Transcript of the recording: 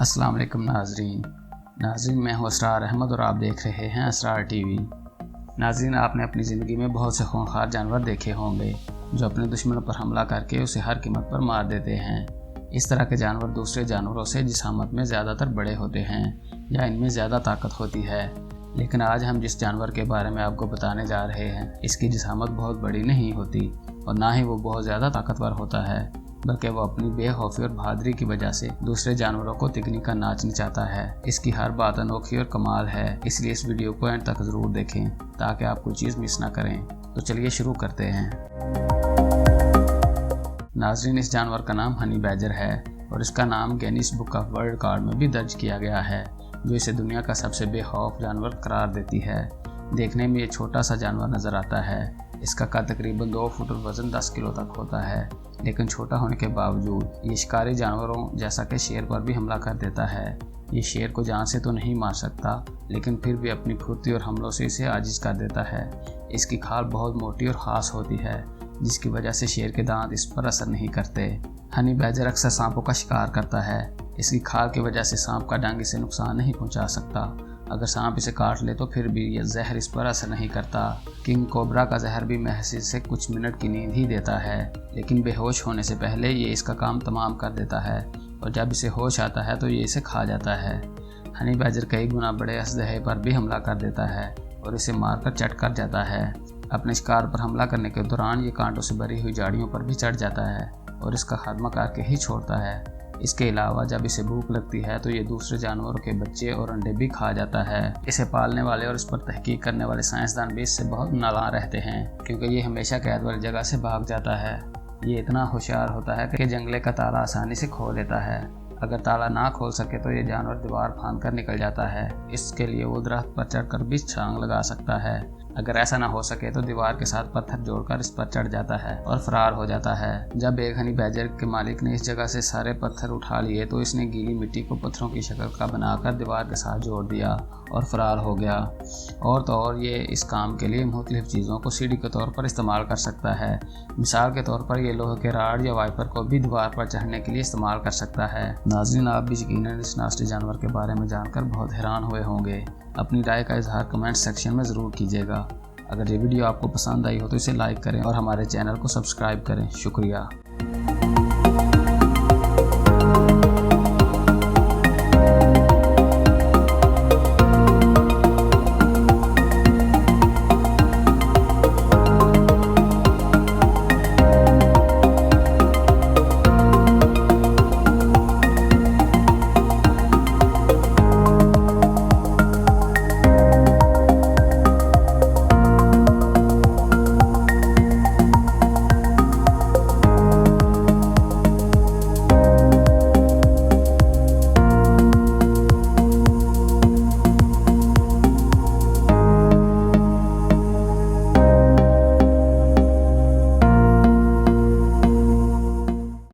अस्सलाम वालेकुम नाज़रीन मैं हूँ असरार अहमद और आप देख रहे हैं असरार टीवी। नाज़रीन, आपने अपनी ज़िंदगी में बहुत से खूंखार जानवर देखे होंगे जो अपने दुश्मनों पर हमला करके उसे हर कीमत पर मार देते हैं। इस तरह के जानवर दूसरे जानवरों से जिसामत में ज़्यादातर बड़े होते हैं या इनमें ज़्यादा ताकत होती है, लेकिन आज हम जिस जानवर के बारे में आपको बताने जा रहे हैं इसकी जिसामत बहुत बड़ी नहीं होती और ना ही वो बहुत ज़्यादा ताकतवर होता है, बल्कि वो अपनी बेखौफी और बहादुरी की वजह से दूसरे जानवरों को तिगनी का नाच नचाता है। इसकी हर बात अनोखी और कमाल है, इसलिए इस वीडियो को एंड तक ज़रूर देखें ताकि आप कोई चीज़ मिस ना करें। तो चलिए शुरू करते हैं। नाज़रीन, इस जानवर का नाम हनी बैजर है और इसका नाम Guinness book of world record में भी दर्ज किया गया है, जो इसे दुनिया का सबसे बेखौफ जानवर करार देती है। देखने में ये छोटा सा जानवर नज़र आता है। इसका कद तकरीबन 2 फुट और वज़न 10 किलो तक होता है, लेकिन छोटा होने के बावजूद ये शिकारी जानवरों जैसा कि शेर पर भी हमला कर देता है। ये शेर को जान से तो नहीं मार सकता, लेकिन फिर भी अपनी फुर्ती और हमलों से इसे आजिज कर देता है। इसकी खाल बहुत मोटी और ख़ास होती है, जिसकी वजह से शेर के दांत इस पर असर नहीं करते। हनी बैजर अक्सर सांपों का शिकार करता है। इसकी खाल की वजह से सांप का डंग इसे नुकसान नहीं पहुंचा सकता। अगर सांप इसे काट ले तो फिर भी यह जहर इस पर असर नहीं करता। किंग कोबरा का जहर भी महज से कुछ मिनट की नींद ही देता है, लेकिन बेहोश होने से पहले ये इसका काम तमाम कर देता है और जब इसे होश आता है तो ये इसे खा जाता है। हनी बैजर कई गुना बड़े असदहे पर भी हमला कर देता है और इसे मारकर चट कर जाता है। अपने शिकार पर हमला करने के दौरान ये कांटों से भरी हुई झाड़ियों पर भी चढ़ जाता है और इसका खात्मा करके ही छोड़ता है। इसके अलावा जब इसे भूख लगती है तो ये दूसरे जानवरों के बच्चे और अंडे भी खा जाता है। इसे पालने वाले और इस पर तहकीक करने वाले साइंसदान भी इससे बहुत नालां रहते हैं, क्योंकि ये हमेशा कैद वाली जगह से भाग जाता है। ये इतना होशियार होता है कि जंगले का ताला आसानी से खोल लेता है। अगर ताला ना खोल सके तो ये जानवर दीवार फांद कर निकल जाता है। इसके लिए वो दरख्त पर चढ़कर भी छलांग लगा सकता है। अगर ऐसा ना हो सके तो दीवार के साथ पत्थर जोड़कर इस पर चढ़ जाता है और फरार हो जाता है। जब एक हनी बैजर के मालिक ने इस जगह से सारे पत्थर उठा लिए तो इसने गीली मिट्टी को पत्थरों की शक्ल का बनाकर दीवार के साथ जोड़ दिया और फरार हो गया। और तो और ये इस काम के लिए मुख्तलिफ चीज़ों को सीढ़ी के तौर पर इस्तेमाल कर सकता है। मिसाल के तौर पर ये लोहे के राड या वाइपर को भी दीवार पर चढ़ने के लिए इस्तेमाल कर सकता है। नाज़रीन, आप भी यकीनन इस नास्टी जानवर के बारे में जानकर बहुत हैरान हुए होंगे। अपनी राय का इजहार कमेंट सेक्शन में ज़रूर कीजिएगा। अगर ये वीडियो आपको पसंद आई हो तो इसे लाइक करें और हमारे चैनल को सब्सक्राइब करें। शुक्रिया।